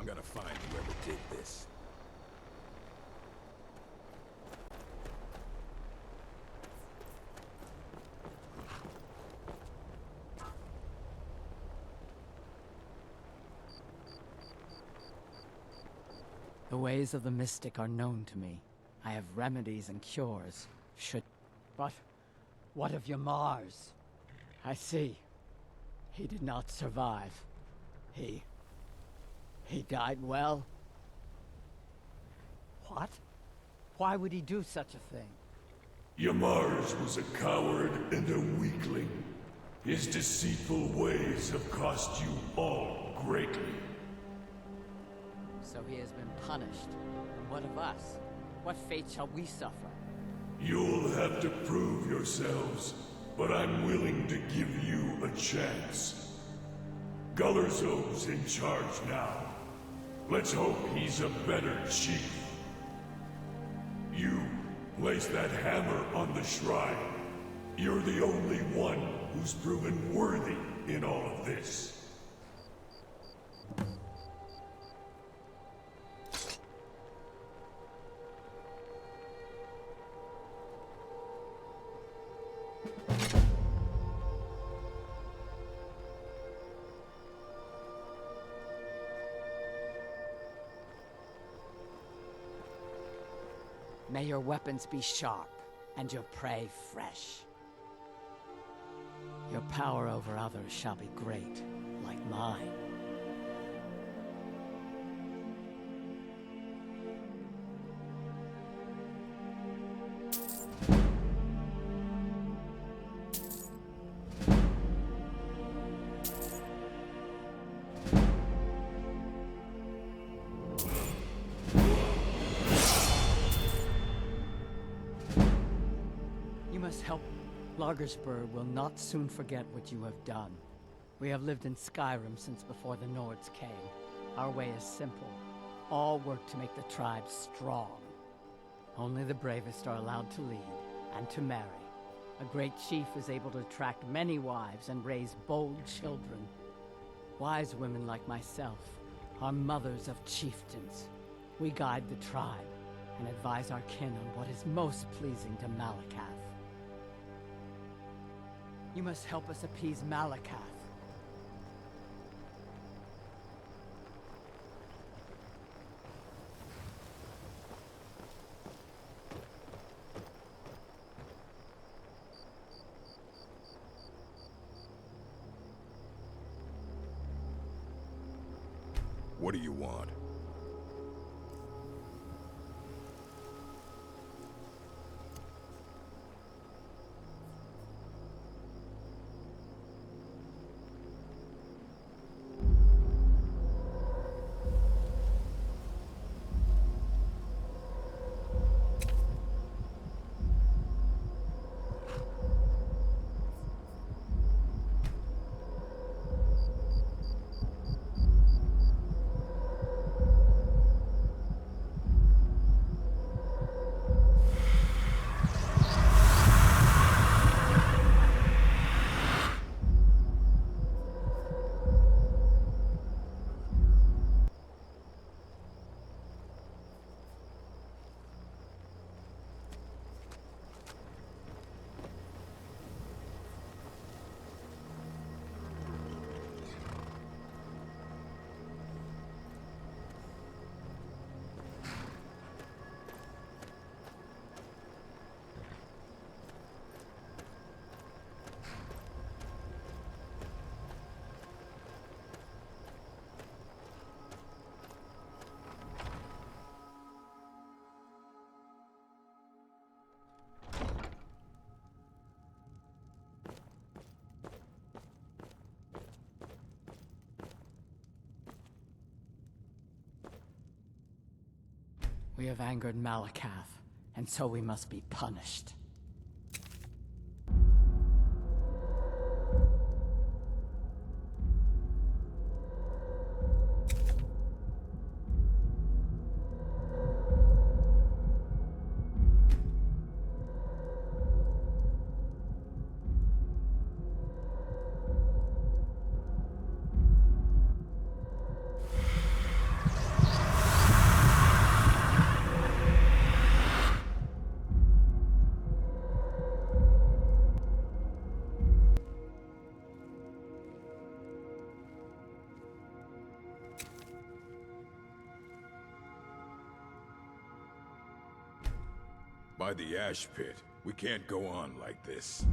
gotta find whoever did this. The ways of the mystic are known to me. I have remedies and cures. But what of your Mars? I see. He did not survive. He died well? What? Why would he do such a thing? Yamars was a coward and a weakling. His deceitful ways have cost you all greatly. So he has been punished. And what of us? What fate shall we suffer? You'll have to prove yourselves, but I'm willing to give you a chance. Gullerzob's in charge now. Let's hope he's a better chief. You place that hammer on the shrine. You're the only one who's proven worthy in all of this. May your weapons be sharp, and your prey fresh. Your power over others shall be great, like mine. You must help. Lagersburg will not soon forget what you have done. We have lived in Skyrim since before the Nords came. Our way is simple. All work to make the tribe strong. Only the bravest are allowed to lead and to marry. A great chief is able to attract many wives and raise bold children. Wise women like myself are mothers of chieftains. We guide the tribe and advise our kin on what is most pleasing to Malakath. You must help us appease Malakath. What do you want? We have angered Malakath, and so we must be punished. By the ash pit. We can't go on like this.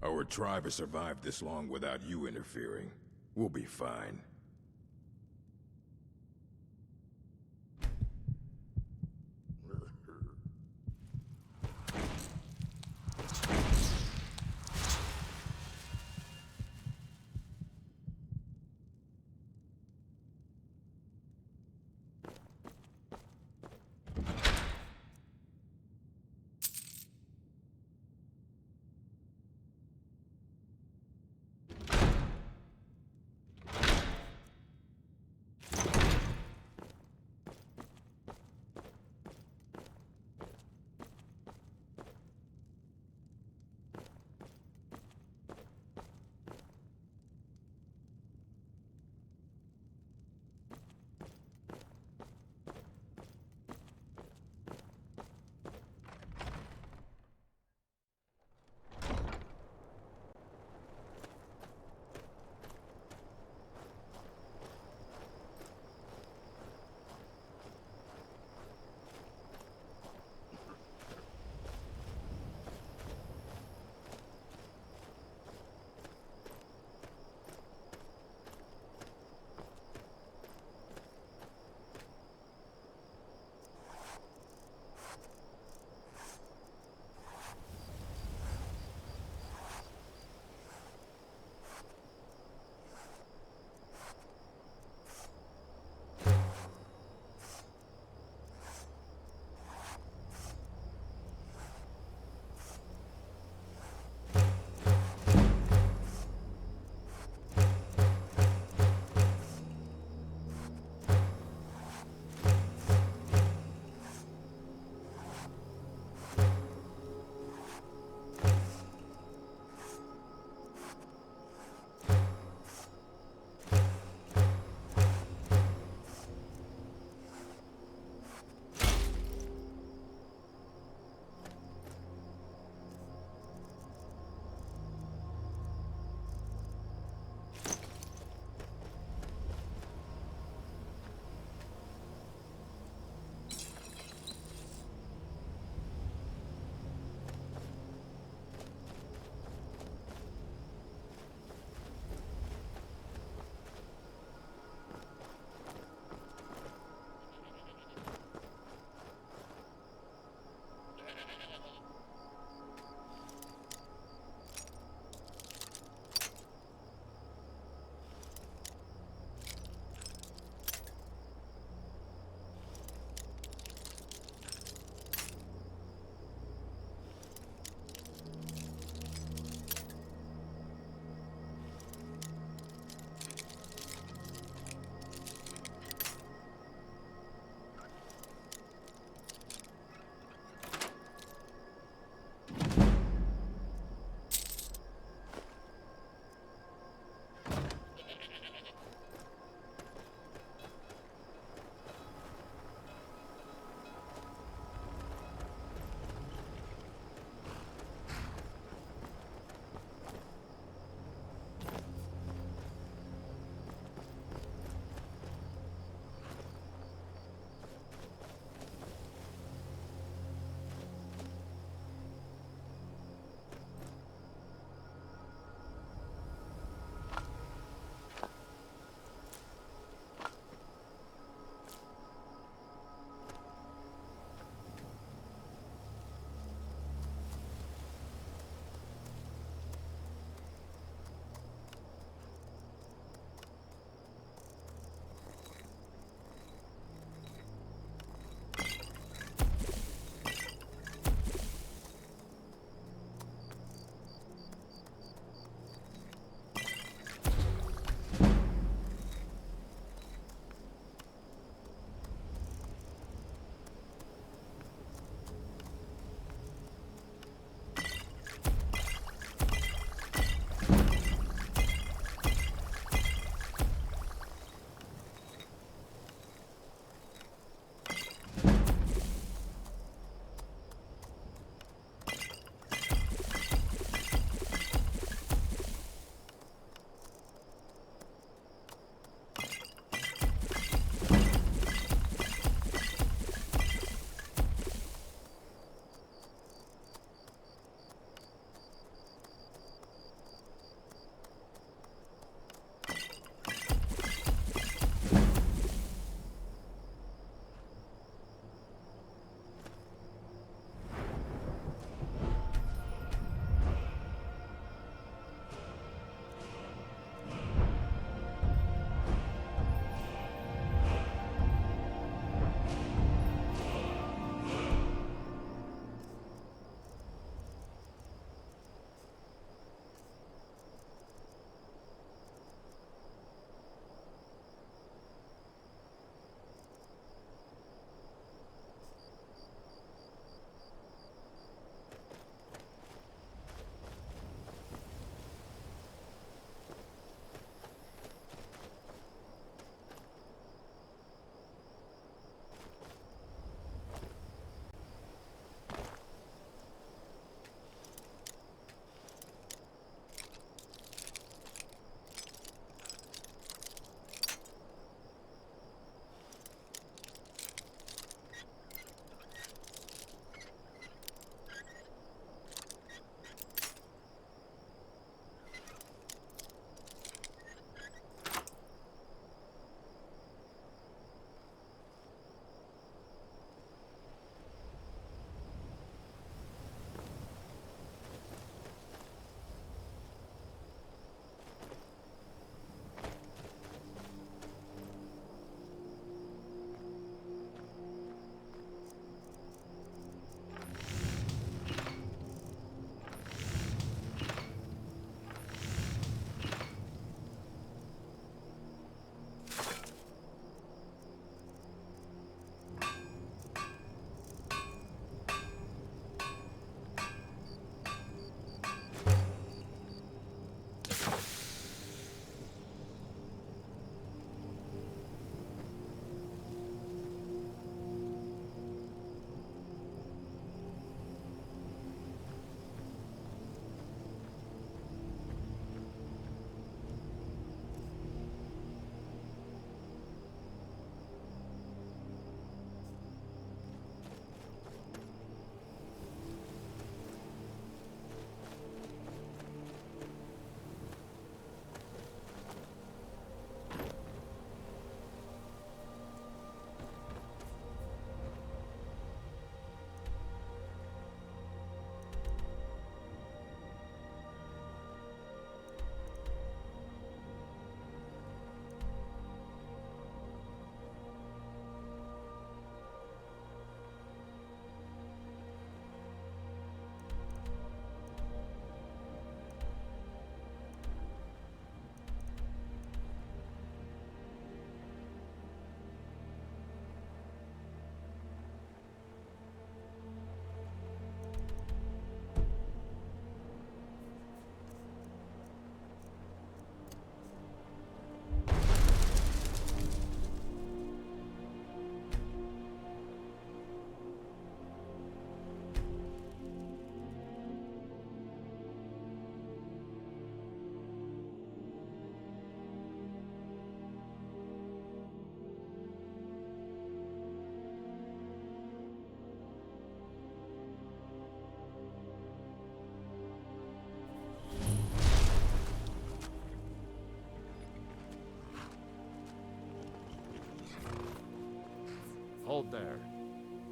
Our tribe has survived this long without you interfering. We'll be fine.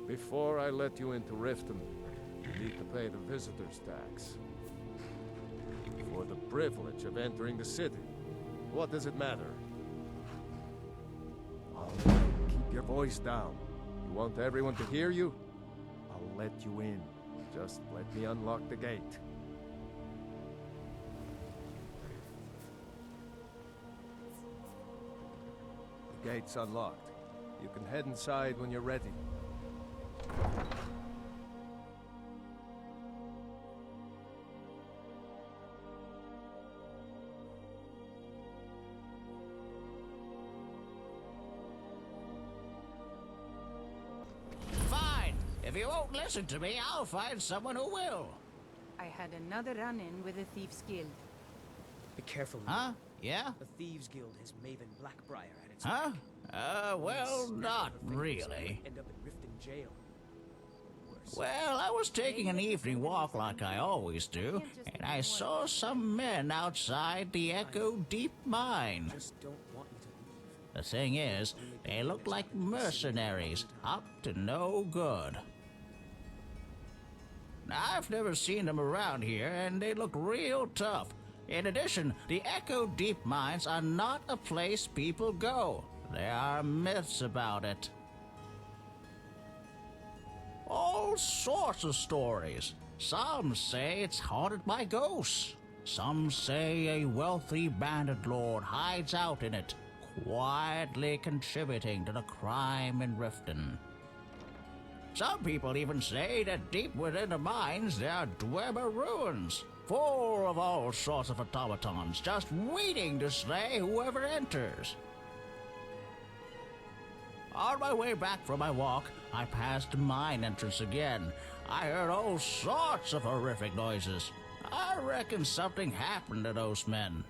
Before I let you into Riften, you need to pay the visitor's tax. For the privilege of entering the city. What does it matter? Oh, keep your voice down. You want everyone to hear you? I'll let you in. Just let me unlock the gate. The gate's unlocked. You can head inside when you're ready. Fine. If you won't listen to me, I'll find someone who will. I had another run-in with the Thieves Guild. Be careful. Huh? Yeah? The Thieves Guild has Maven Blackbriar at its Huh? back. Well, Snap not her fingers really. and end up in Riften jail. Worse. Well, I was taking an evening walk like I always do, and I saw some men outside the Echo Deep Mine. Just don't want me to leave. The thing is, they looked like mercenaries, up to no good. I've never seen them around here, and they look real tough. In addition, the Echo Deep Mines are not a place people go. There are myths about it. All sorts of stories. Some say it's haunted by ghosts. Some say a wealthy bandit lord hides out in it, quietly contributing to the crime in Riften. Some people even say that deep within the mines there are Dwemer ruins, full of all sorts of automatons, just waiting to slay whoever enters. On my way back from my walk, I passed the mine entrance again. I heard all sorts of horrific noises. I reckon something happened to those men.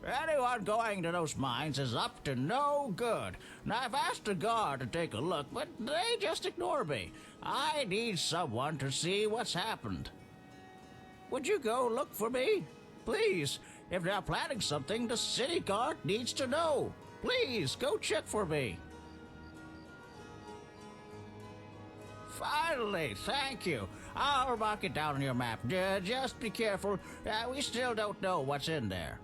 Anyone going to those mines is up to no good. Now, I've asked the guard to take a look, but they just ignore me. I need someone to see what's happened. Would you go look for me? Please, if they're planning something, the city guard needs to know. Please, go check for me. Finally, thank you. I'll mark it down on your map. Just be careful. We still don't know what's in there.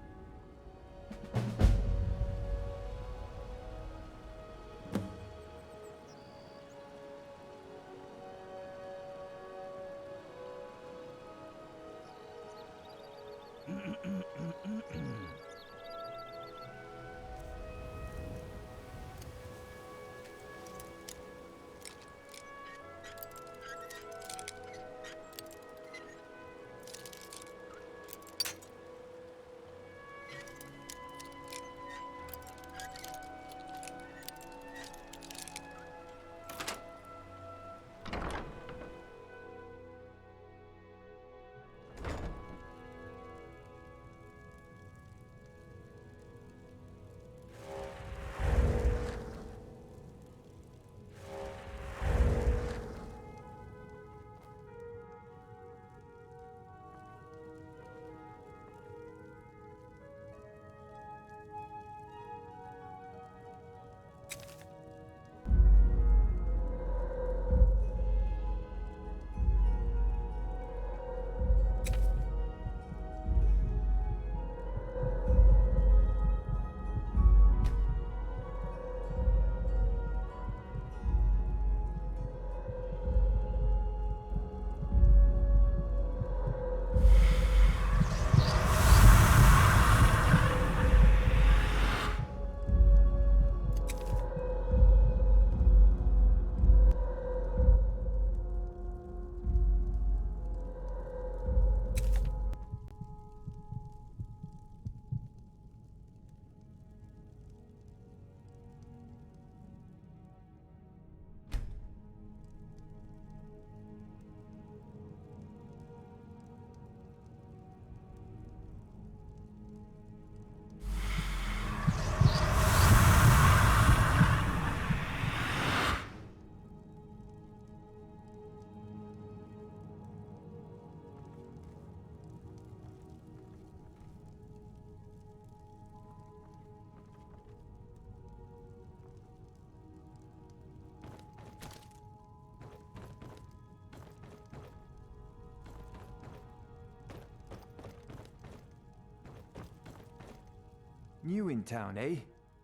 New in town, eh?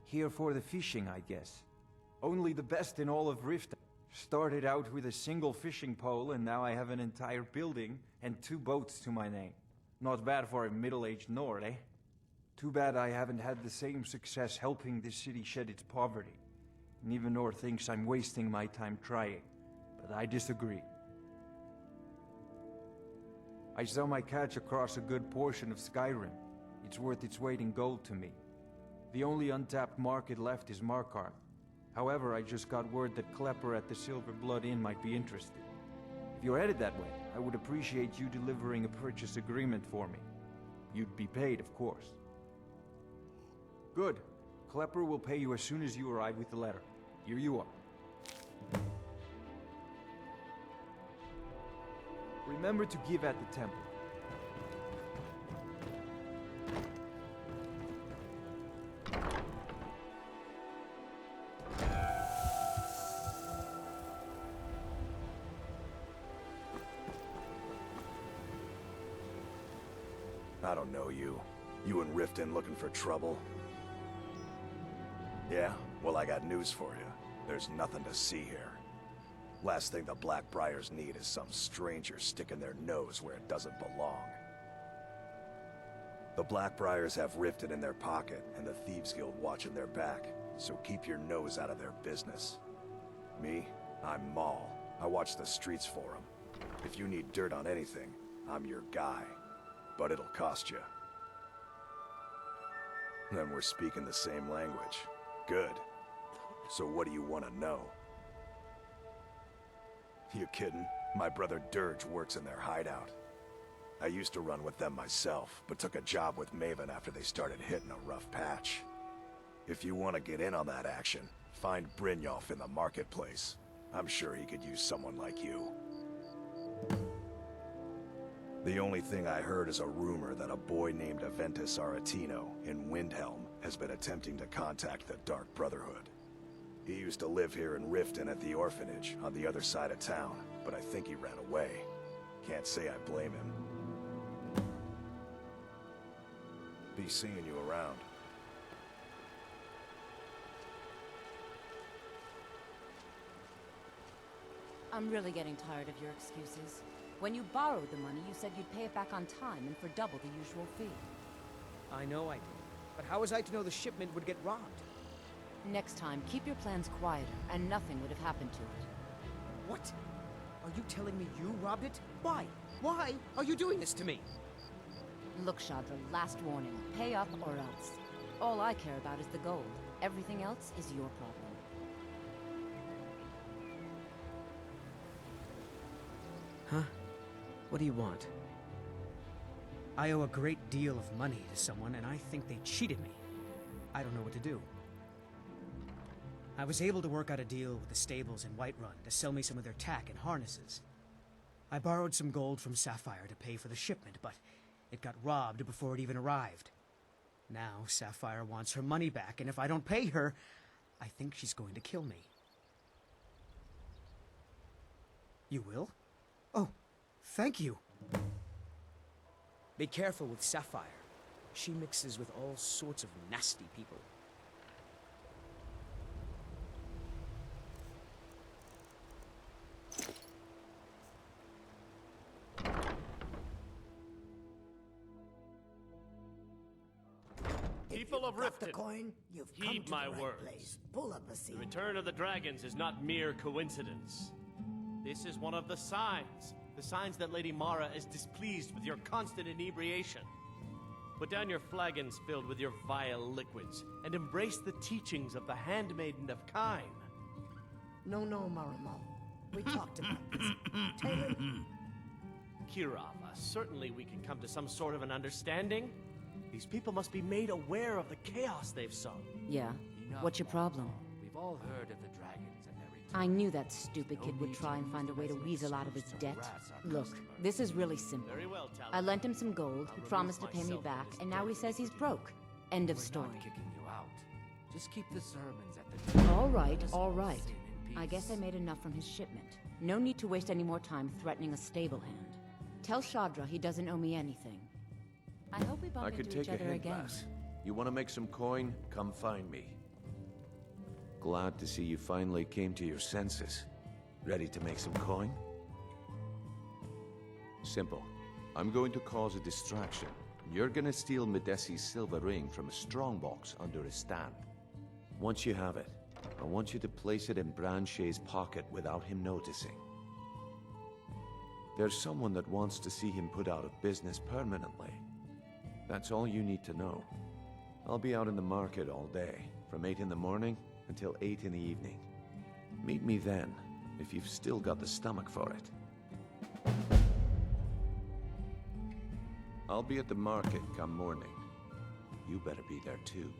Here for the fishing, I guess. Only the best in all of Rift. Started out with a single fishing pole, and now I have an entire building and 2 boats to my name. Not bad for a middle-aged Nord, eh? Too bad I haven't had the same success helping this city shed its poverty. And even Nord thinks I'm wasting my time trying. But I disagree. I sell my catch across a good portion of Skyrim. It's worth its weight in gold to me. The only untapped market left is Markarth. However, I just got word that Klepper at the Silver Blood Inn might be interested. If you're headed that way, I would appreciate you delivering a purchase agreement for me. You'd be paid, of course. Good. Klepper will pay you as soon as you arrive with the letter. Here you are. Remember to give at the temple. I don't know you. You and Riften looking for trouble? Yeah? Well, I got news for you. There's nothing to see here. Last thing the Blackbriars need is some stranger sticking their nose where it doesn't belong. The Blackbriars have Riften in their pocket, and the Thieves Guild watching their back, so keep your nose out of their business. Me? I'm Maul. I watch the streets for them. If you need dirt on anything, I'm your guy. But it'll cost you. Then we're speaking the same language. Good. So what do you want to know? You kidding? My brother Dirge works in their hideout. I used to run with them myself, but took a job with Maven after they started hitting a rough patch. If you want to get in on that action, find Brynjolf in the marketplace. I'm sure he could use someone like you. The only thing I heard is a rumor that a boy named Aventus Aretino in Windhelm has been attempting to contact the Dark Brotherhood. He used to live here in Riften at the orphanage on the other side of town, but I think he ran away. Can't say I blame him. Be seeing you around. I'm really getting tired of your excuses. When you borrowed the money, you said you'd pay it back on time and for double the usual fee. I know I did. But how was I to know the shipment would get robbed? Next time, keep your plans quieter, and nothing would have happened to it. What? Are you telling me you robbed it? Why? Why are you doing this to me? Look, Chandra, last warning. Pay up or else. All I care about is the gold. Everything else is your problem. Huh? What do you want? I owe a great deal of money to someone, and I think they cheated me. I don't know what to do. I was able to work out a deal with the stables in Whiterun to sell me some of their tack and harnesses. I borrowed some gold from Sapphire to pay for the shipment, but it got robbed before it even arrived. Now Sapphire wants her money back, and if I don't pay her, I think she's going to kill me. You will? Oh, thank you. Be careful with Sapphire. She mixes with all sorts of nasty people. People of Riften, coin, you've come heed to my the right words. place. Pull up a seat. The return of the dragons is not mere coincidence. This is one of the signs that Lady Mara is displeased with your constant inebriation. Put down your flagons filled with your vile liquids, and embrace the teachings of the Handmaiden of Kine. No, Maramo. We talked about this. Taylor? Kirava, certainly we can come to some sort of an understanding. These people must be made aware of the chaos they've sown. Yeah. What's your problem? We've all heard of the dragons and their return. I knew that stupid kid would try and find a way to weasel out of his debt. Look, this is really simple. Very well, I lent him some gold, he promised to pay me back, and now he says he's broke. End of story. We're not kicking you out. Just keep the sermons at the All right. I guess I made enough from his shipment. No need to waste any more time threatening a stable hand. Tell Shadra he doesn't owe me anything. I hope we bump into each other again. You want to make some coin? Come find me. Glad to see you finally came to your senses. Ready to make some coin? Simple. I'm going to cause a distraction. You're gonna steal Medesi's silver ring from a strongbox under a stand. Once you have it, I want you to place it in Branchet's pocket without him noticing. There's someone that wants to see him put out of business permanently. That's all you need to know. I'll be out in the market all day, from 8 in the morning until 8 in the evening. Meet me then, if you've still got the stomach for it. I'll be at the market come morning. You better be there too.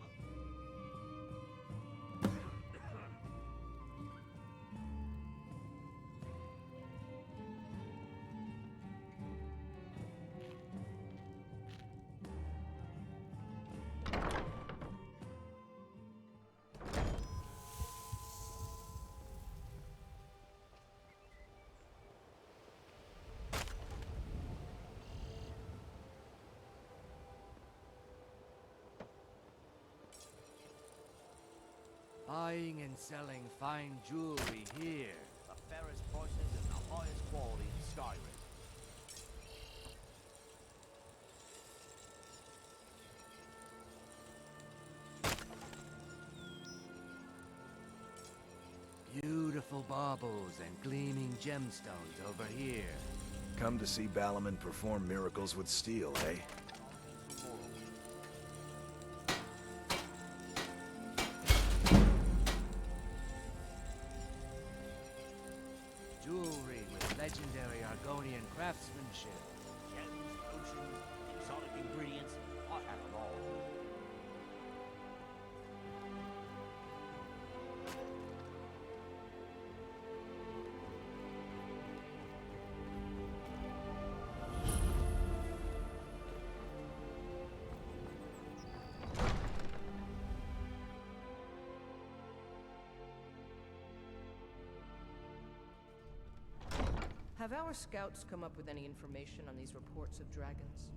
Buying and selling fine jewelry here. The fairest prices and the highest quality in Skyrim. Beautiful baubles and gleaming gemstones over here. Come to see Balaman perform miracles with steel, eh? Jewelry with legendary Argonian craftsmanship. Gems, potions, exotic ingredients. I have them all. Have our scouts come up with any information on these reports of dragons?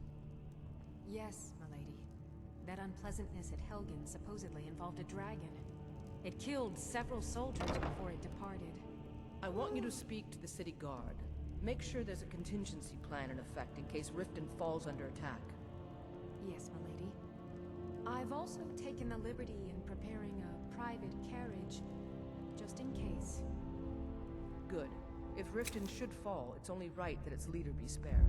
Yes, milady. That unpleasantness at Helgen supposedly involved a dragon. It killed several soldiers before it departed. I want you to speak to the city guard. Make sure there's a contingency plan in effect in case Riften falls under attack. Yes, milady. I've also taken the liberty in preparing a private carriage, just in case. Good. If Riften should fall, it's only right that its leader be spared.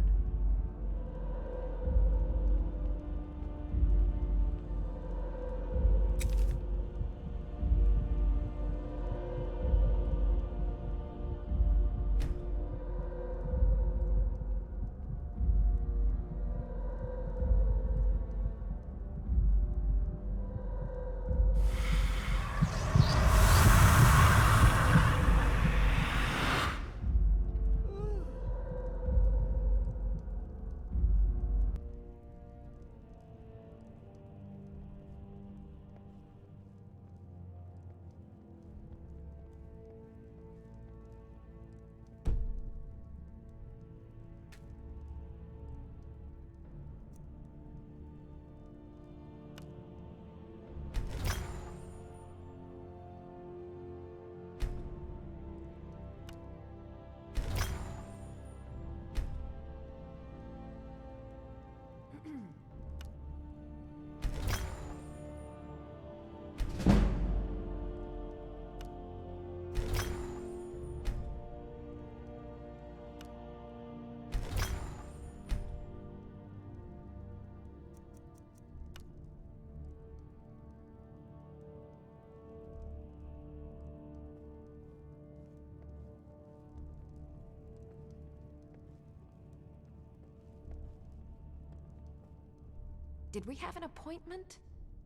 Did we have an appointment?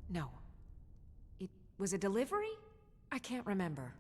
No. It was a delivery? I can't remember.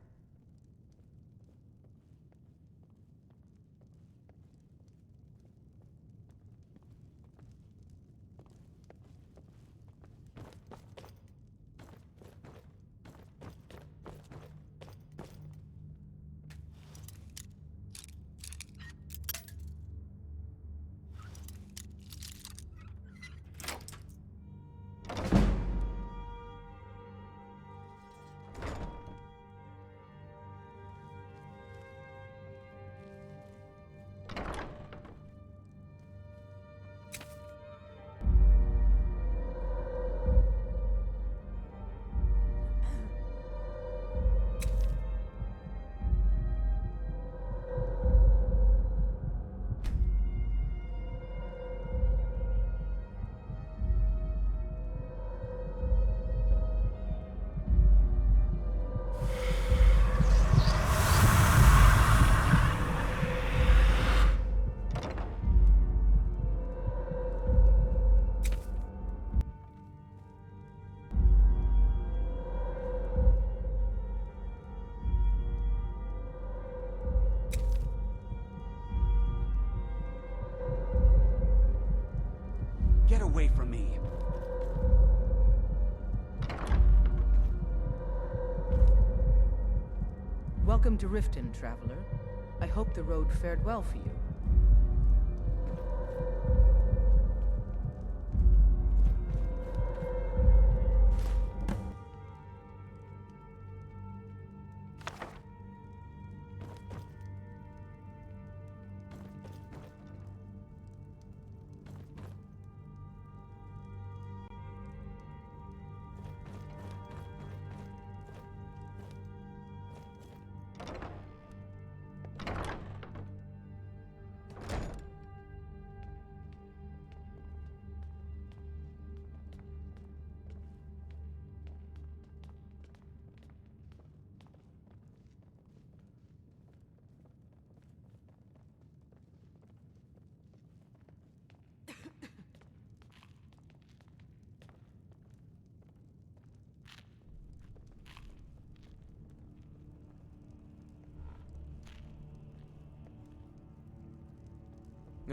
Get away from me! Welcome to Riften, traveler. I hope the road fared well for you.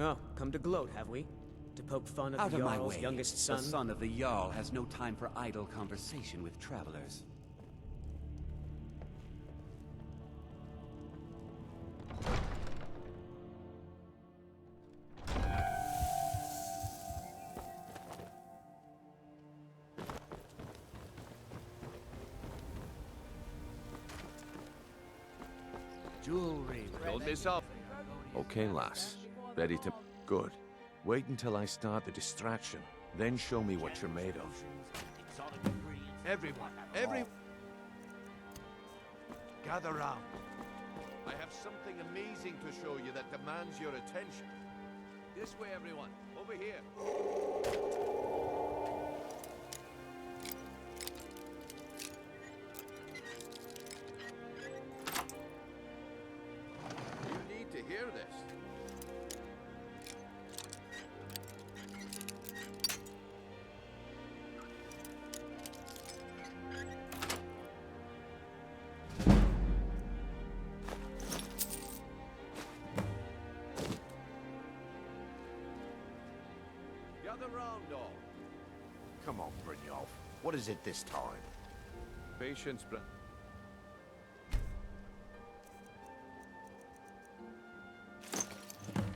Oh, come to gloat, have we? To poke fun at Out the of my Jarl's way. youngest son? The son of the Jarl has no time for idle conversation with travelers. Jewelry. Don't miss out. Okay, lass. Ready to... Good. Wait until I start the distraction. Then show me what you're made of. Everyone, gather round. I have something amazing to show you that demands your attention. This way, everyone. Over here. You need to hear this. Gather round, all. Come on, Brynjolf. What is it this time? Patience, bro.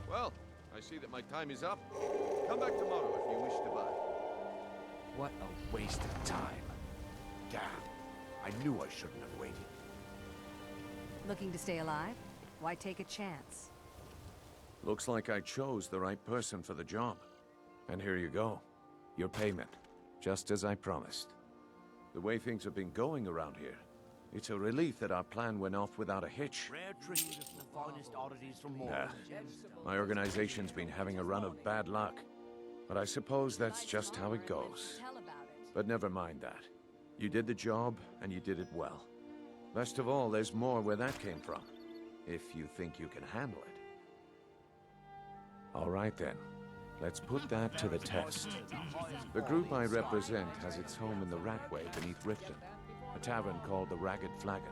Well, I see that my time is up. Come back tomorrow if you wish to buy. What a waste of time. Damn. I knew I shouldn't have waited. Looking to stay alive? Why take a chance? Looks like I chose the right person for the job. And here you go. Your payment. Just as I promised. The way things have been going around here, it's a relief that our plan went off without a hitch. Rare trees, the finest oddities from more. My organization's been having a run of bad luck. But I suppose that's just how it goes. But never mind that. You did the job, and you did it well. Best of all, there's more where that came from. If you think you can handle it. All right then. Let's put that to the test. The group I represent has its home in the Ratway beneath Riften, a tavern called the Ragged Flagon.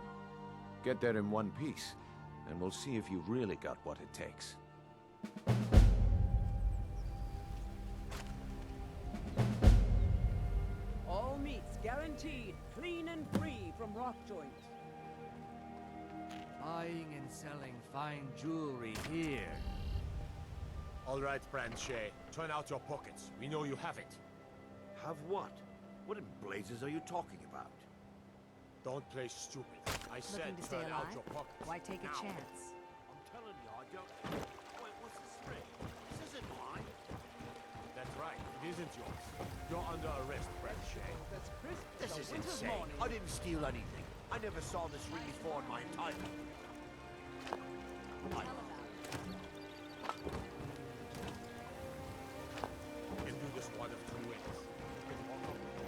Get there in one piece, and we'll see if you've really got what it takes. All meats guaranteed, clean and free from rock joints. Buying and selling fine jewelry here. All right, Branche. Turn out your pockets. We know you have it. Have what? What in blazes are you talking about? Don't play stupid. I said Looking to stay turn out alive? your pockets. Why take a Now. chance? I'm telling you, I don't... Wait, what's this ring? This isn't mine. That's right. It isn't yours. You're under arrest, Branche. That's crisp. This as a is winter's insane. morning. I didn't steal anything. I never saw this ring before in my entire life. You can do this one of two ways. You can walk up to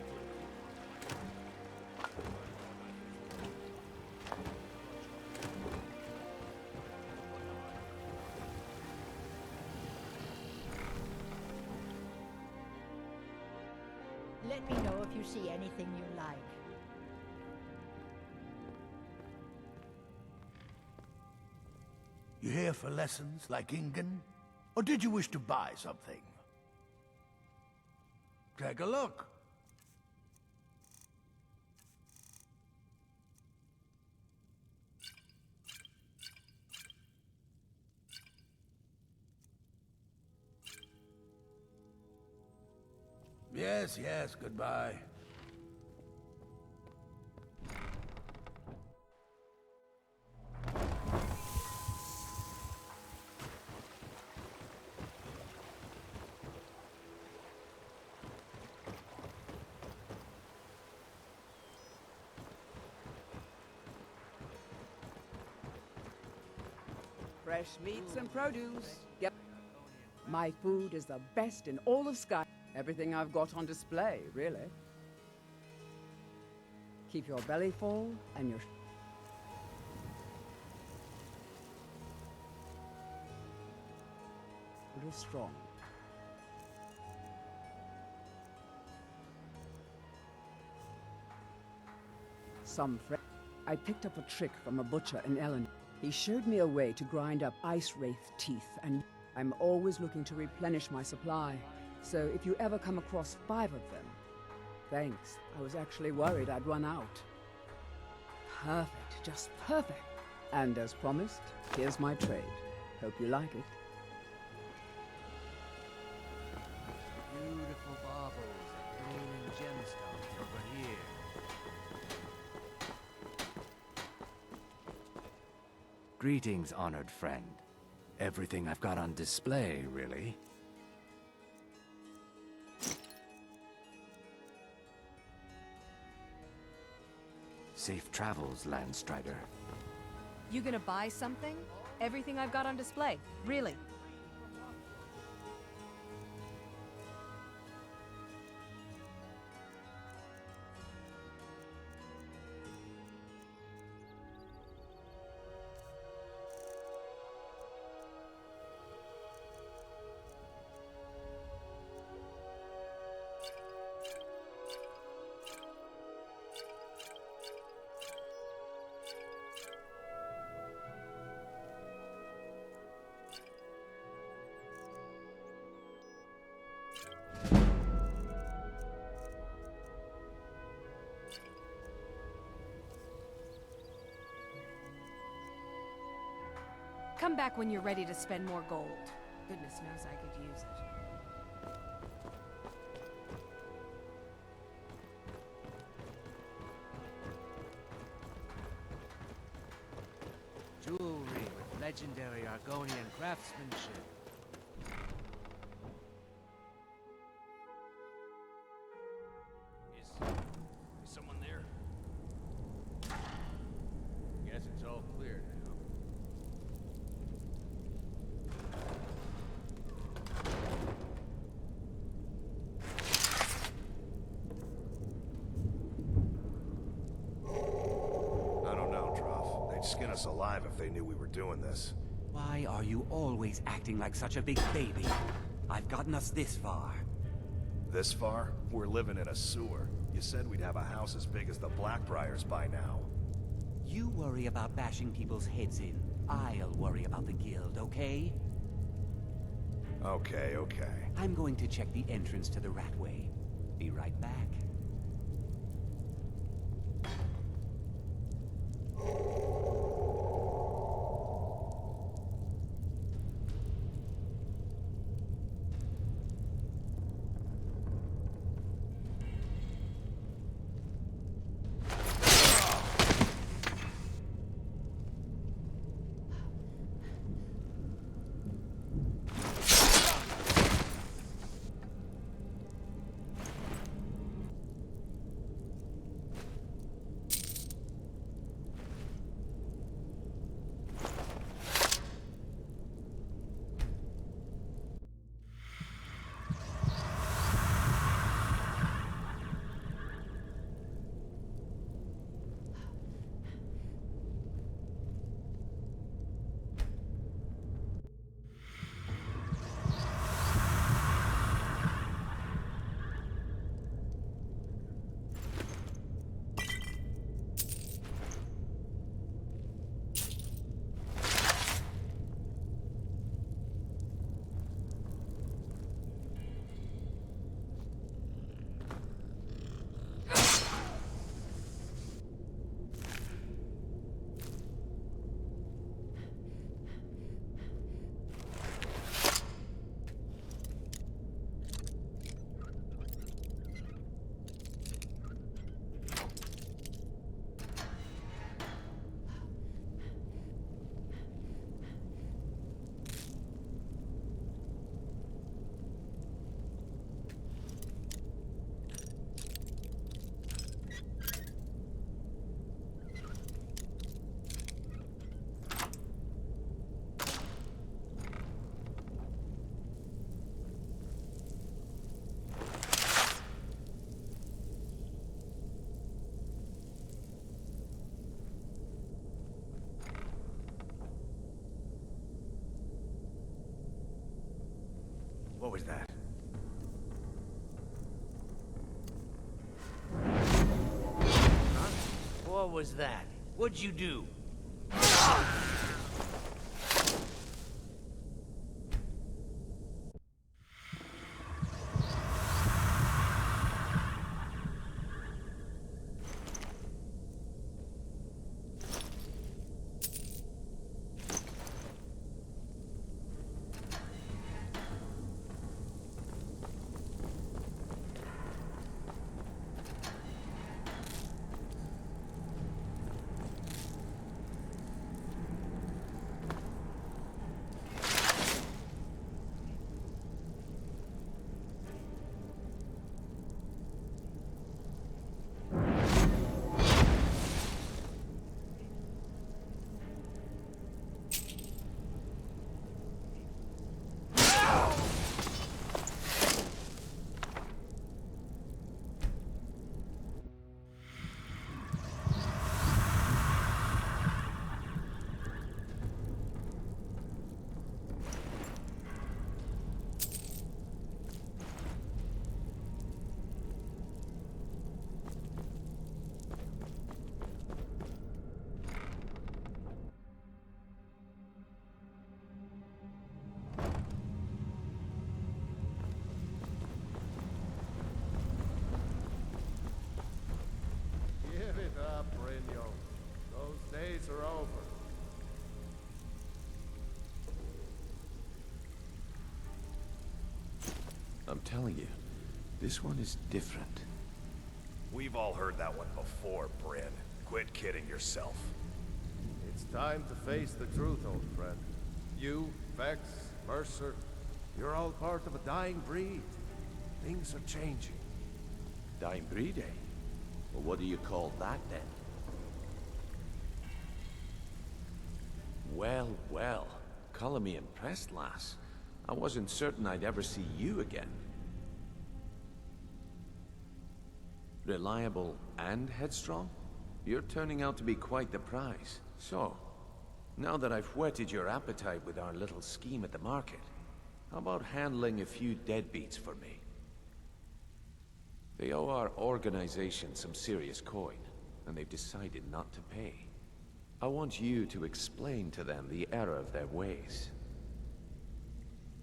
Let me know if you see anything you like. You here for lessons, like Ingen? Or did you wish to buy something? Take a look. Yes, yes, goodbye. Fresh meats and produce. Yep. My food is the best in all of Sky. Everything I've got on display, really. Keep your belly full and your... little strong. I picked up a trick from a butcher in Ellen. He showed me a way to grind up ice wraith teeth, and I'm always looking to replenish my supply. So if you ever come across 5 of them, thanks. I was actually worried I'd run out. Perfect, just perfect. And as promised, here's my trade. Hope you like it. Beautiful baubles and gleaming gemstones over here. Greetings, honored friend. Everything I've got on display, really. Safe travels, Landstrider. You gonna buy something? Everything I've got on display, really. Come back when you're ready to spend more gold. Goodness knows I could use it. Jewelry with legendary Argonian craftsmanship. Is someone there? Guess it's all clear now. I don't know, Druff. They'd skin us alive if they knew we were doing this. Why are you always acting like such a big baby? I've gotten us this far. This far? We're living in a sewer. You said we'd have a house as big as the Blackbriars by now. You worry about bashing people's heads in. I'll worry about the guild, okay? Okay, okay. I'm going to check the entrance to the Ratway. Be right back. What was that? Huh? What was that? What'd you do? Give it up, Brynjo. Those days are over. I'm telling you, this one is different. We've all heard that one before, Bryn. Quit kidding yourself. It's time to face the truth, old friend. You, Vex, Mercer, you're all part of a dying breed. Things are changing. Dying breed, eh? Well, what do you call that, then? Well, well. Color me impressed, lass. I wasn't certain I'd ever see you again. Reliable and headstrong? You're turning out to be quite the prize. So, now that I've whetted your appetite with our little scheme at the market, how about handling a few deadbeats for me? They owe our organization some serious coin, and they've decided not to pay. I want you to explain to them the error of their ways.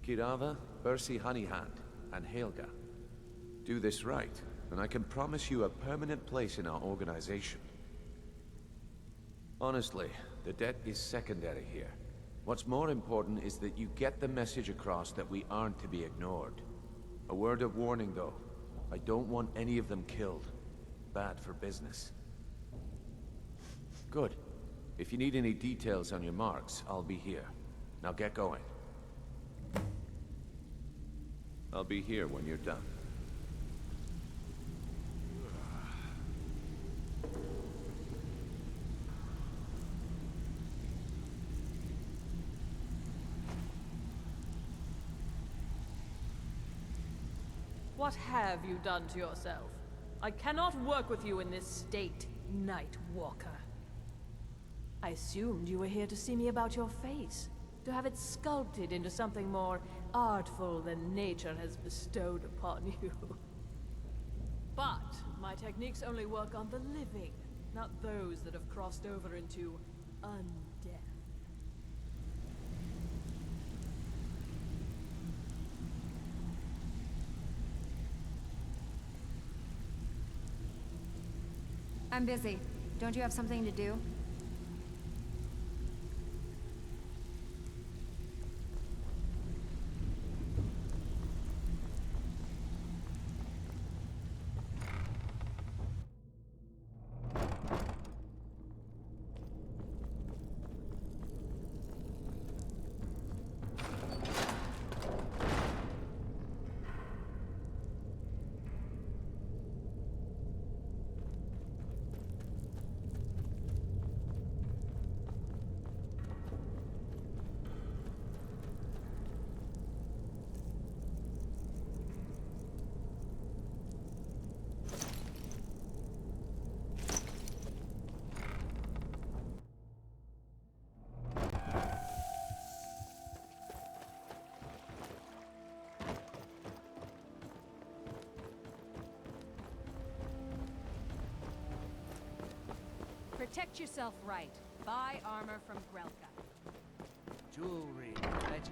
Kirava, Bersi Honeyhand, and Helga. Do this right, and I can promise you a permanent place in our organization. Honestly, the debt is secondary here. What's more important is that you get the message across that we aren't to be ignored. A word of warning, though. I don't want any of them killed. Bad for business. Good. If you need any details on your marks, I'll be here. Now get going. I'll be here when you're done. What have you done to yourself? I cannot work with you in this state, Night Walker. I assumed you were here to see me about your face, to have it sculpted into something more artful than nature has bestowed upon you. But my techniques only work on the living, not those that have crossed over into undeath. I'm busy. Don't you have something to do? Protect yourself right. Buy armor from Grelka. Jewelry, legend.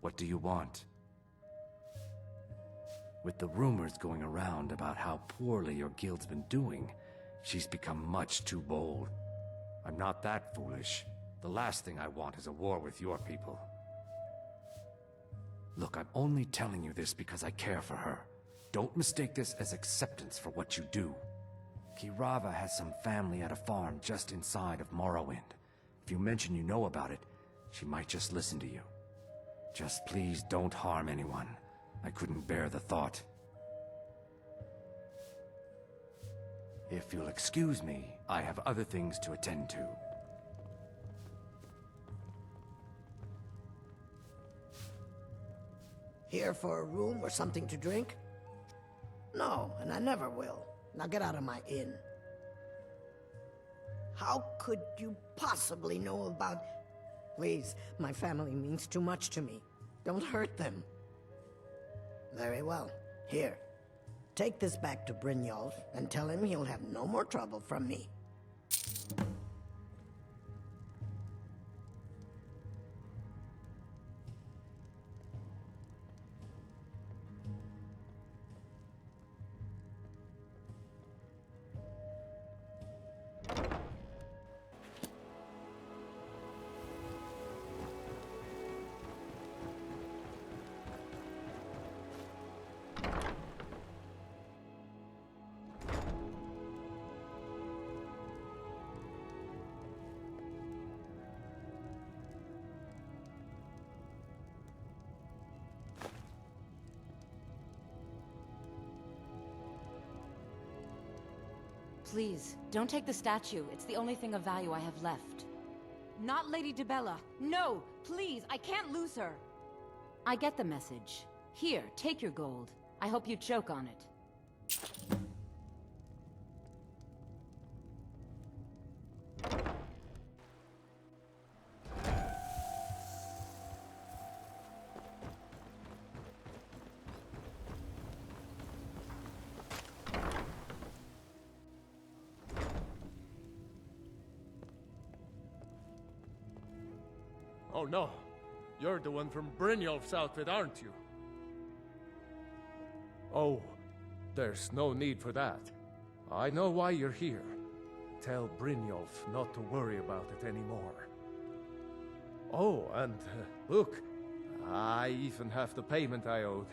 What do you want? With the rumors going around about how poorly your guild's been doing, she's become much too bold. I'm not that foolish. The last thing I want is a war with your people. Look, I'm only telling you this because I care for her. Don't mistake this as acceptance for what you do. Kirava has some family at a farm just inside of Morrowind. If you mention you know about it, she might just listen to you. Just please don't harm anyone. I couldn't bear the thought. If you'll excuse me, I have other things to attend to. Here for a room or something to drink? No, and I never will. Now get out of my inn. How could you possibly know about... Please, my family means too much to me. Don't hurt them. Very well. Here. Take this back to Brynjolf and tell him he'll have no more trouble from me. Please, don't take the statue. It's the only thing of value I have left. Not Lady Dibella. No! Please, I can't lose her! I get the message. Here, take your gold. I hope you choke on it. Oh no, you're the one from Brynjolf's outfit, aren't you? Oh, there's no need for that. I know why you're here. Tell Brynjolf not to worry about it anymore. Oh, and look, I even have the payment I owed.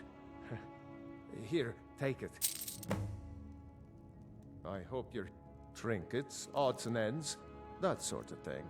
Here, take it. I hope your trinkets, odds and ends, that sort of thing.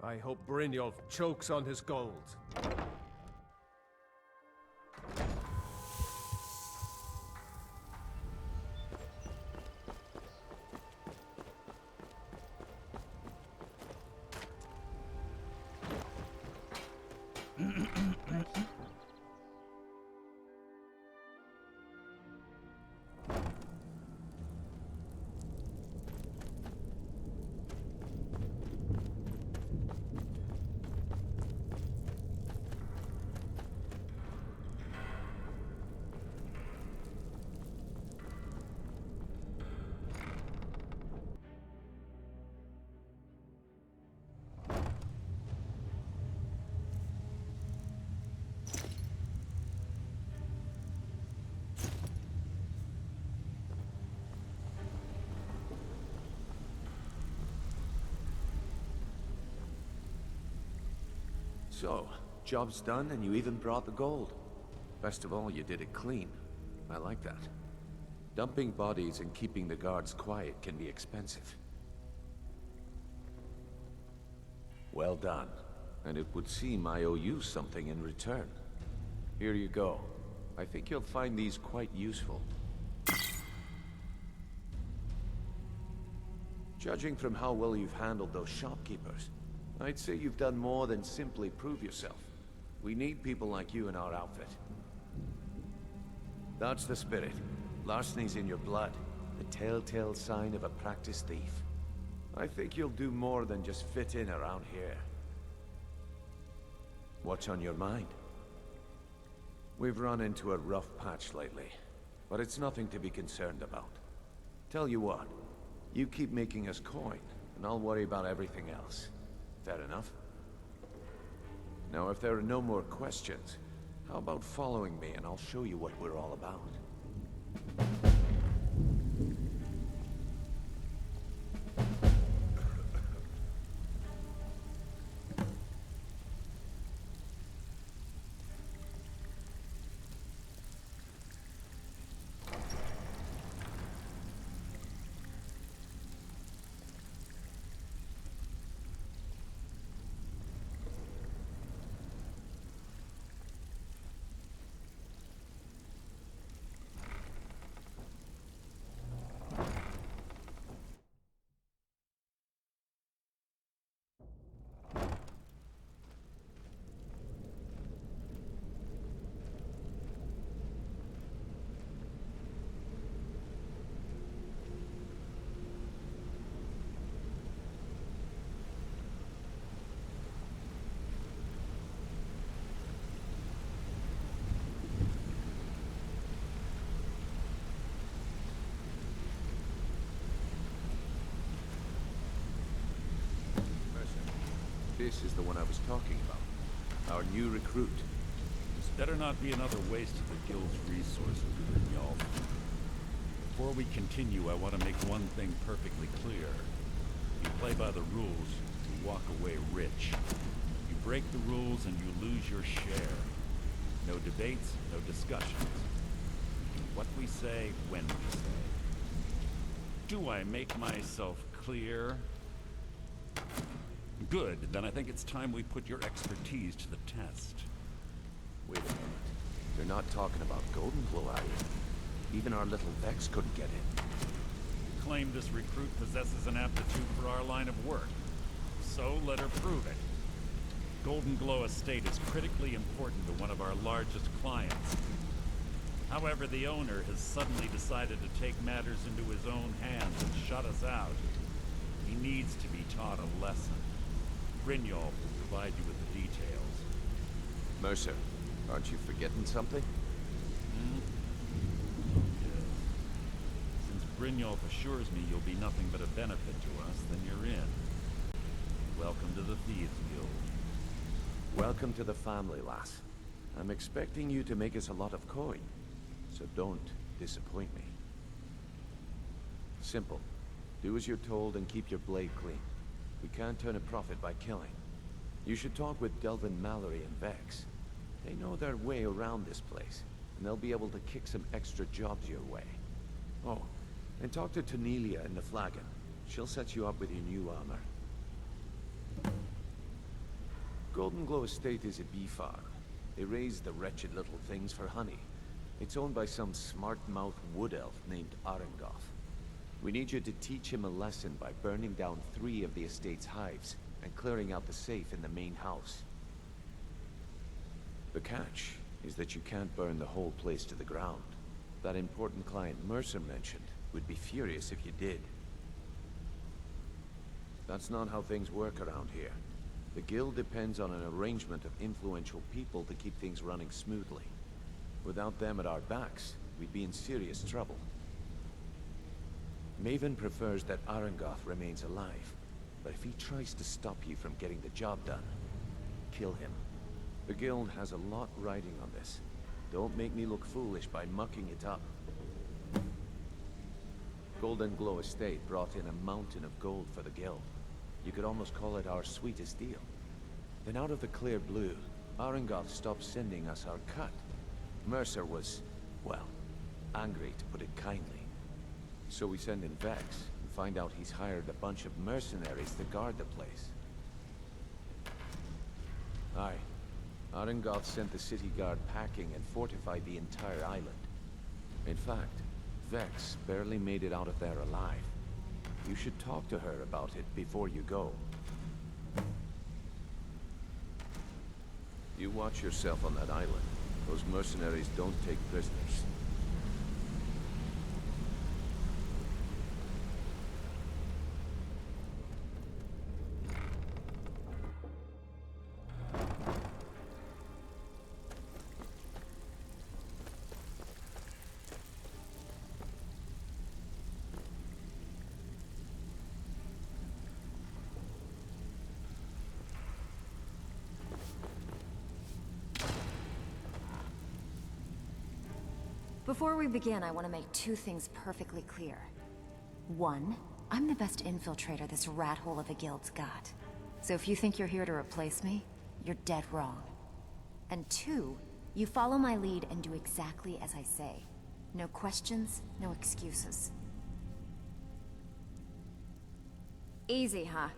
I hope Brynjolf chokes on his gold. So, job's done and you even brought the gold. Best of all, you did it clean. I like that. Dumping bodies and keeping the guards quiet can be expensive. Well done. And it would seem I owe you something in return. Here you go. I think you'll find these quite useful. Judging from how well you've handled those shopkeepers, I'd say you've done more than simply prove yourself. We need people like you in our outfit. That's the spirit. Larceny's in your blood. The telltale sign of a practiced thief. I think you'll do more than just fit in around here. What's on your mind? We've run into a rough patch lately, but it's nothing to be concerned about. Tell you what, you keep making us coin, and I'll worry about everything else. Fair enough? Now, if there are no more questions, how about following me and I'll show you what we're all about? This is the one I was talking about. Our new recruit. This better not be another waste of the guild's resources, y'all. Before we continue, I want to make one thing perfectly clear. You play by the rules, you walk away rich. You break the rules and you lose your share. No debates, no discussions. What we say, when we say. Do I make myself clear? Good, then I think it's time we put your expertise to the test. Wait a minute. You're not talking about Golden Glow, are you? Even our little Vex couldn't get in. Claim this recruit possesses an aptitude for our line of work. So let her prove it. Golden Glow Estate is critically important to one of our largest clients. However, the owner has suddenly decided to take matters into his own hands and shut us out. He needs to be taught a lesson. Brynjolf will provide you with the details. Mercer, aren't you forgetting something? Yes. Since Brynjolf assures me you'll be nothing but a benefit to us, then you're in. Welcome to the Thieves Guild. Welcome to the family, lass. I'm expecting you to make us a lot of coin, so don't disappoint me. Simple. Do as you're told and keep your blade clean. We can't turn a profit by killing. You should talk with Delvin Mallory and Vex. They know their way around this place, and they'll be able to kick some extra jobs your way. Oh, and talk to Cornelia in the Flagon. She'll set you up with your new armor. Golden Glow Estate is a bee farm. They raise the wretched little things for honey. It's owned by some smart-mouthed wood elf named Arengoth. We need you to teach him a lesson by burning down 3 of the estate's hives and clearing out the safe in the main house. The catch is that you can't burn the whole place to the ground. That important client Mercer mentioned would be furious if you did. That's not how things work around here. The guild depends on an arrangement of influential people to keep things running smoothly. Without them at our backs, we'd be in serious trouble. Maven prefers that Arengoth remains alive, but if he tries to stop you from getting the job done, kill him. The guild has a lot riding on this. Don't make me look foolish by mucking it up. Golden Glow Estate brought in a mountain of gold for the guild. You could almost call it our sweetest deal. Then out of the clear blue, Arengoth stopped sending us our cut. Mercer was, well, angry to put it kindly. So we send in Vex and find out he's hired a bunch of mercenaries to guard the place. Aye. Arengoth sent the city guard packing and fortified the entire island. In fact, Vex barely made it out of there alive. You should talk to her about it before you go. You watch yourself on that island. Those mercenaries don't take prisoners. Before we begin, I want to make 2 things perfectly clear. 1, I'm the best infiltrator this rat hole of a guild's got. So if you think you're here to replace me, you're dead wrong. And 2, you follow my lead and do exactly as I say. No questions, no excuses. Easy, huh?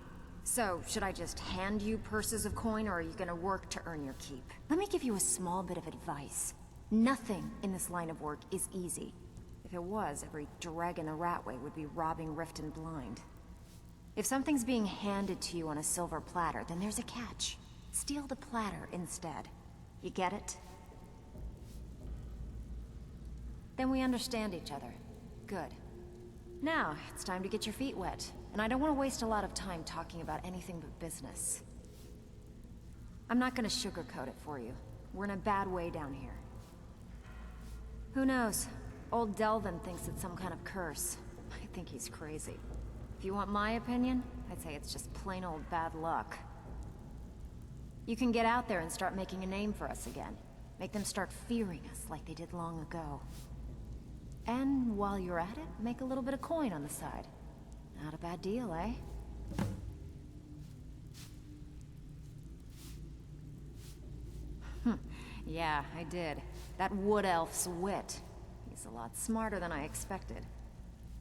So, should I just hand you purses of coin, or are you gonna work to earn your keep? Let me give you a small bit of advice. Nothing in this line of work is easy. If it was, every dreg in the Ratway would be robbing Rift and Blind. If something's being handed to you on a silver platter, then there's a catch. Steal the platter instead. You get it? Then we understand each other. Good. Now, it's time to get your feet wet. And I don't want to waste a lot of time talking about anything but business. I'm not gonna sugarcoat it for you. We're in a bad way down here. Who knows? Old Delvin thinks it's some kind of curse. I think he's crazy. If you want my opinion, I'd say it's just plain old bad luck. You can get out there and start making a name for us again. Make them start fearing us like they did long ago. And while you're at it, make a little bit of coin on the side. Not a bad deal, eh? Yeah, I did. That wood elf's wit. He's a lot smarter than I expected.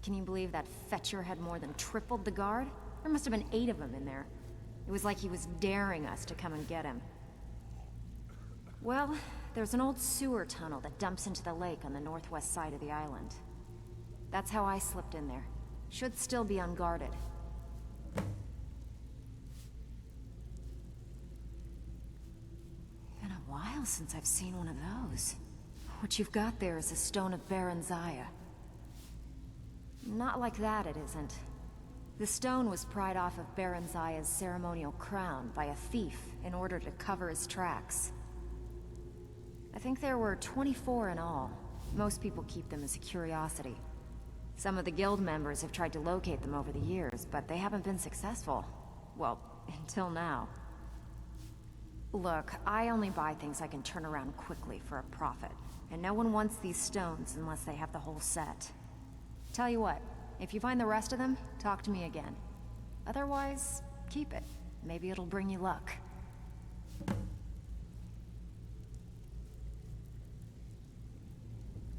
Can you believe that fetcher had more than tripled the guard? There must have been 8 of them in there. It was like he was daring us to come and get him. Well, there's an old sewer tunnel that dumps into the lake on the northwest side of the island. That's how I slipped in there. Should still be unguarded. Been a while since I've seen one of those. What you've got there is a stone of Baron Zaya. Not like that, it isn't. The stone was pried off of Baron Zaya's ceremonial crown by a thief in order to cover his tracks. I think there were 24 in all. Most people keep them as a curiosity. Some of the guild members have tried to locate them over the years, but they haven't been successful. Well, until now. Look, I only buy things I can turn around quickly for a profit. And no one wants these stones unless they have the whole set. Tell you what, if you find the rest of them, talk to me again. Otherwise, keep it. Maybe it'll bring you luck.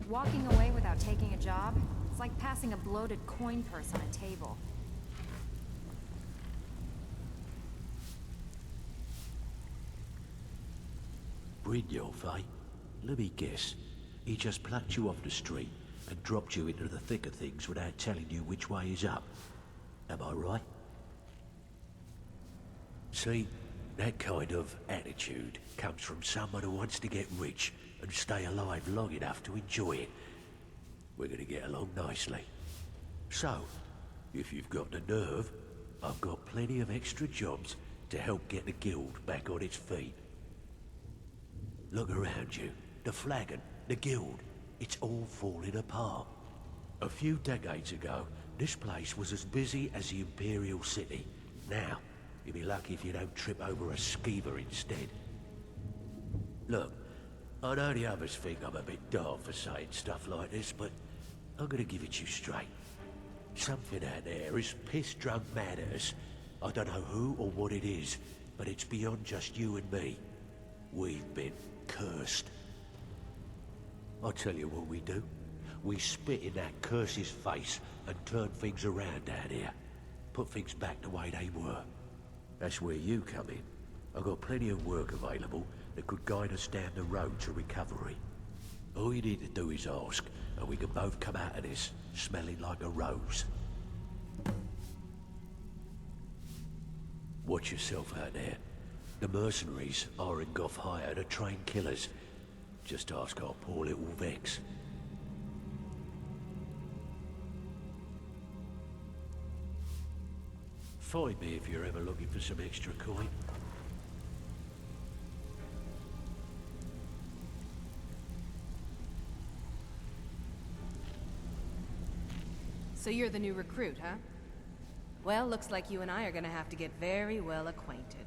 Walking away without taking a job? It's like passing a bloated coin purse on a table. Brynjolf, eh? Let me guess. He just plucked you off the street and dropped you into the thick of things without telling you which way is up. Am I right? See, that kind of attitude comes from someone who wants to get rich and stay alive long enough to enjoy it. We're gonna get along nicely. So, if you've got the nerve, I've got plenty of extra jobs to help get the guild back on its feet. Look around you. The flagon, the guild, it's all falling apart. A few decades ago, this place was as busy as the Imperial City. Now, you'll be lucky if you don't trip over a skeever instead. Look, I know the others think I'm a bit daft for saying stuff like this, but I'm gonna give it you straight. Something out there is piss-drunk mad at us. I don't know who or what it is, but it's beyond just you and me. We've been cursed. I'll tell you what we do. We spit in that curse's face and turn things around down here. Put things back the way they were. That's where you come in. I've got plenty of work available that could guide us down the road to recovery. All you need to do is ask, and we can both come out of this smelling like a rose. Watch yourself out there. The mercenaries are in Goth hire to train killers. Just ask our poor little Vex. Find me if you're ever looking for some extra coin. So you're the new recruit, huh? Well, looks like you and I are gonna have to get very well acquainted.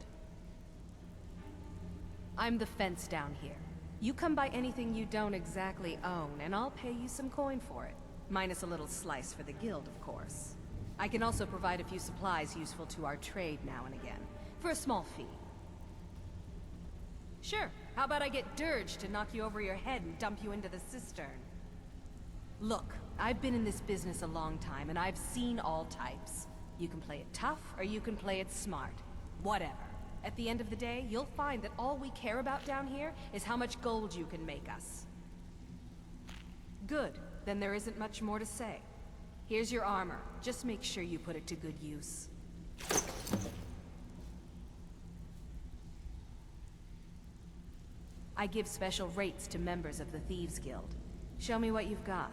I'm the fence down here. You come by anything you don't exactly own, and I'll pay you some coin for it. Minus a little slice for the guild, of course. I can also provide a few supplies useful to our trade now and again, for a small fee. Sure, how about I get Dirge to knock you over your head and dump you into the cistern? Look, I've been in this business a long time, and I've seen all types. You can play it tough, or you can play it smart. Whatever. At the end of the day, you'll find that all we care about down here is how much gold you can make us. Good. Then there isn't much more to say. Here's your armor. Just make sure you put it to good use. I give special rates to members of the Thieves Guild. Show me what you've got.